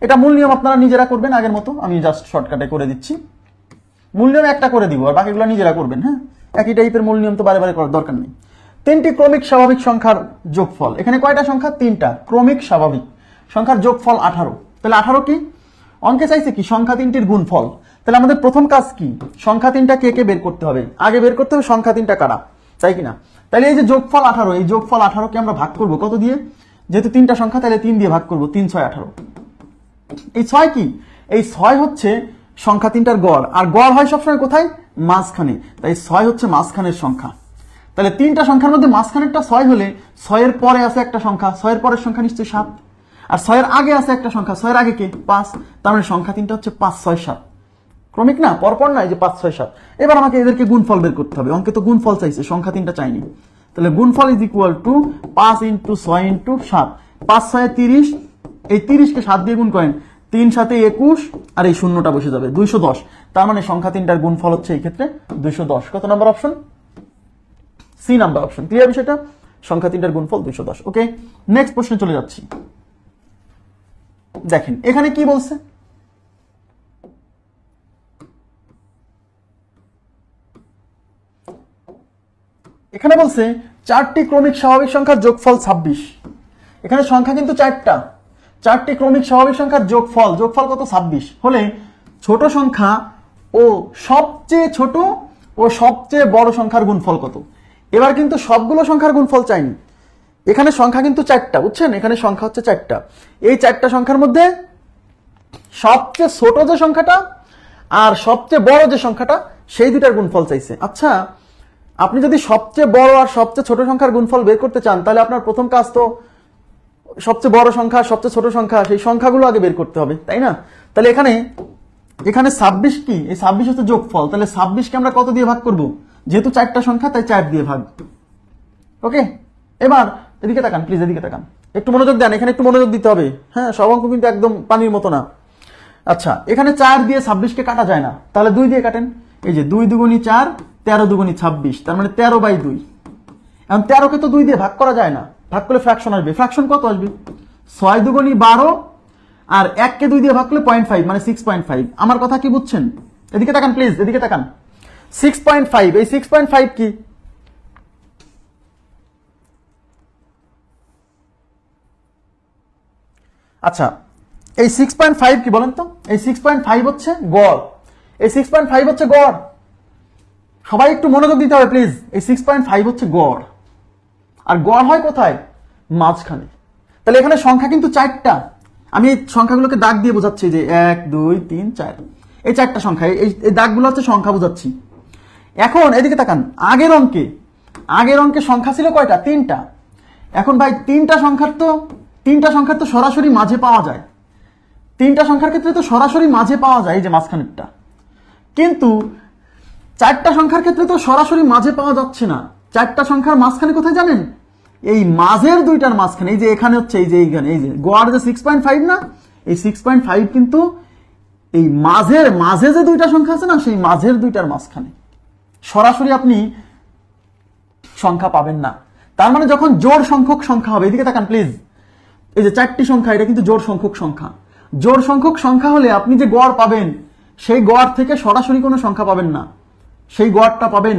এটা মূল নিয়ম আপনারা নিজেরা করবেন আগের মতো, আমি জাস্ট শর্টকাটে করে দিচ্ছি। মূল নিয়ম একটা করে দিব, আর বাকিগুলো নিজেরা করবেন। হ্যাঁ, একই টাইপের মূল নিয়ম তো বারে বারে করার দরকার নেই। 3টি ক্রমিক স্বাভাবিক সংখ্যার যোগফল, এখানে কয়টা সংখ্যা? 3টা ক্রমিক স্বাভাবিক সংখ্যার যোগফল 18। তাহলে 18 কি? অঙ্কে চাইছে কি? সংখ্যা 3টির গুণফল। তাহলে আমাদের প্রথম কাজ কি? সংখ্যা 3টা কে কে বের করতে হবে। আগে বের করতে হবে সংখ্যা 3টা কারা, তাই কিনা? তাহলে এই যে যোগফল 18, এই যোগফল 18কে আমরা ভাগ করব কত দিয়ে? যেহেতু 3টা সংখ্যা, তাহলে 3 দিয়ে ভাগ করব। 3 6 18। এই 6 কি? এই 6 হচ্ছে সংখ্যা 3টার গড়, আর গড় হয় সবসময় কোথায়? মাঝখানে। তাই 6 হচ্ছে মাঝখানের সংখ্যা। তাহলে 3টা সংখ্যার মধ্যে মাঝখানেরটা 6 হলে 6 এর পরে আছে একটা সংখ্যা, 6 এর পরের সংখ্যা নিশ্চয়ই 7, আর 6 এর আগে আছে একটা সংখ্যা, 6 এর আগে কে? 5। তার মানে সংখ্যা 3টা হচ্ছে 5 6 7। ক্রমিক না, পরপর না, এই যে 5 6 7। এবার আমাকে এদেরকে গুণফল বের করতে হবে। অঙ্কে তো গুণফল চাইছে, সংখ্যা 3টা চাইনি। তাহলে গুণফল ইজ ইকুয়াল টু 5 × 6 × 7। 5 6 30, এই 30কে 7 দিয়ে গুণ করেন, 3 7 21, আর এই শূন্যটা বসে যাবে 210। তার মানে সংখ্যা 3টার গুণফল হচ্ছে এই ক্ষেত্রে 210। কত number option? C number option. Clear বিষয়টা? সংখ্যা 3টার গুণফল 210। ওকে, নেক্সট প্রশ্নে চলে যাচ্ছি। দেখেন এখানে কি বলছে। এখানে বলছে 4টি ক্রমিক স্বাভাবিক সংখ্যার যোগফল 26। এখানে সংখ্যা কিন্তু 4টা, 4টি ক্রমিক স্বাভাবিক সংখ্যার যোগফল, যোগফল কত? 26 হলে ছোট সংখ্যা ও সবচেয়ে ছোট ও সবচেয়ে বড় সংখ্যার গুণফল কত? এবার কিন্তু সবগুলো সংখ্যার গুণফল চাইনি, এখানে সংখ্যা কিন্তু 4টা, বুঝছেন? এখানে সংখ্যা হচ্ছে 4টা। এই 4টা সংখ্যার মধ্যে সবচেয়ে ছোট যে সংখ্যাটা আর সবচেয়ে বড় যে সংখ্যাটা, সেই দুটার গুণফল চাইছে। আচ্ছা, আপনি যদি সবচেয়ে বড় আর সবচেয়ে ছোট সংখ্যার গুণফল বের করতে চান, তাহলে আপনার প্রথম কাজ তো সবচেয়ে বড় সংখ্যা, সবচেয়ে ছোট সংখ্যা, সেই সংখ্যাগুলো আগে বের করতে হবে, তাই না? তাহলে এখানে 26 কি? এই 26 হচ্ছে যোগফল। তাহলে 26কে আমরা কত দিয়ে ভাগ করব? যেহেতু 4টা সংখ্যা, তাই 4 দিয়ে ভাগ। ওকে, এবার এদিকে তাকান প্লিজ, এদিকে তাকান, একটু মনোযোগ দেন, এখানে একটু মনোযোগ দিতে হবে। হ্যাঁ, সব অঙ্ক কিন্তু একদম পানির মতো না। আচ্ছা, এখানে 4 দিয়ে 26কে কাটা যায় না, তাহলে 2 দিয়ে কাটেন। এই যে 2 দুগুণী 4, 13 দুগুণী 26, তার মানে 13/2। এখন 13কে তো 2 দিয়ে ভাগ করা যায় না, ভাগ করলে ফ্র্যাকশন আসবে। ফ্র্যাকশন কত আসবে? 6 দুগুণী 12, আর 1কে 2 দিয়ে ভাগ করলে 0.5, মানে 6.5। আমার কথা কি বুঝছেন? এদিকে তাকান প্লিজ, এদিকে তাকান। 6.5, এই 6.5 কি? আচ্ছা, এই 6.5 কি বলেন তো? এই 6.5 হচ্ছে গড়, এই 6.5 হচ্ছে গড়। সবাই একটু মনোযোগ দিতে হবে প্লিজ। এই 6.5 হচ্ছে গড়, আর গড় হয় কোথায়? মাঝখানে। তাহলে এখানে সংখ্যা কিন্তু 4টা। আমি এই সংখ্যাগুলোকে দাগ দিয়ে বোঝাচ্ছি, যে 1 2 3 4, এই 4টা সংখ্যা, এই দাগগুলো হচ্ছে সংখ্যা বোঝাচ্ছি। এখন এদিকে তাকান, আগের অঙ্কে সংখ্যা ছিল কয়টা? 3টা। এখন ভাই 3টা সংখ্যার তো সরাসরি মাঝে পাওয়া যায়, 3টা সংখ্যার ক্ষেত্রে তো সরাসরি মাঝে পাওয়া যায়, এই যে মাঝখানেরটা। কিন্তু 4টা সংখ্যার ক্ষেত্রে তো সরাসরি মাঝে পাওয়া যাচ্ছে না। 4টা সংখ্যার মাঝখানে কোথায় জানেন? এই মাঝের দুইটার মাঝখানে, এই যে এখানে হচ্ছে, এই যে এইখানে, এই যে গড় যে 6.5 না, এই 6.5 কিন্তু এই মাঝে যে দুইটা সংখ্যা আছে না, সেই মাঝের দুইটার মাঝখানে। সরাসরি আপনি সংখ্যা পাবেন না। তার মানে যখন জোড় সংখ্যক সংখ্যা হবে, এদিকে তাকান প্লিজ, এই যে 4টি সংখ্যা, এটা কিন্তু জোড় সংখ্যক সংখ্যা। জোড় সংখ্যক সংখ্যা হলে আপনি যে গড় পাবেন, সেই গড় থেকে সরাসরি কোনো সংখ্যা পাবেন না, সেই গড়টা পাবেন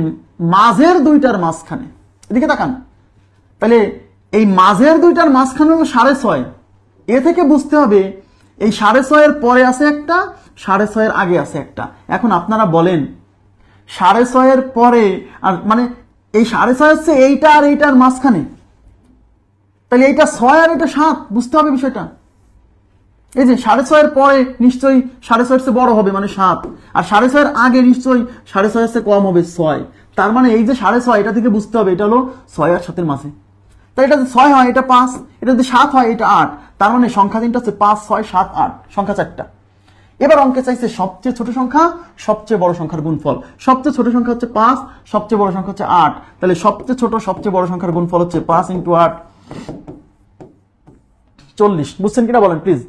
মাঝের দুইটার মাঝখানে। এদিকে তাকান, তাহলে এই মাঝের দুইটার মাঝখানে হলো 6.5। এ থেকে বুঝতে হবে এই 6.5 এর পরে আছে একটা, 6.5 এর আগে আছে একটা। এখন আপনারা বলেন 6.5 এর পরে, আর মানে এই 6.5 হচ্ছে এইটা আর এইটার মাঝখানে, তাহলে এইটা 6 আর এটা 7, বুঝতে হবে বিষয়টা। এই যে 6.5 এর পরে নিশ্চয়ই 6.5 এর চেয়ে বড় হবে, মানে 7, আর 6.5 এর আগে নিশ্চয়ই 6.5 এর চেয়ে কম হবে, 6। তার মানে এই যে 6.5, এটা থেকে বুঝতে হবে এটা হলো 6 আর 7 এর মাঝে। তাই এটা যদি 6 হয় এটা 5, এটা যদি 7 হয় এটা 8। তার মানে সংখ্যা 3টা হচ্ছে 5 6 7 8, সংখ্যা 4টা। এবার অঙ্কে চাইছে সবচেয়ে ছোট সংখ্যা সবচেয়ে বড় সংখ্যার গুণফল। সবচেয়ে ছোট সংখ্যা হচ্ছে 5, সবচেয়ে বড় সংখ্যা হচ্ছে 8। তাহলে সবচেয়ে ছোট সবচেয়ে বড় সংখ্যার গুণফল হচ্ছে 5 × 8 40। বুঝছেন কিনা বলেন প্লিজ।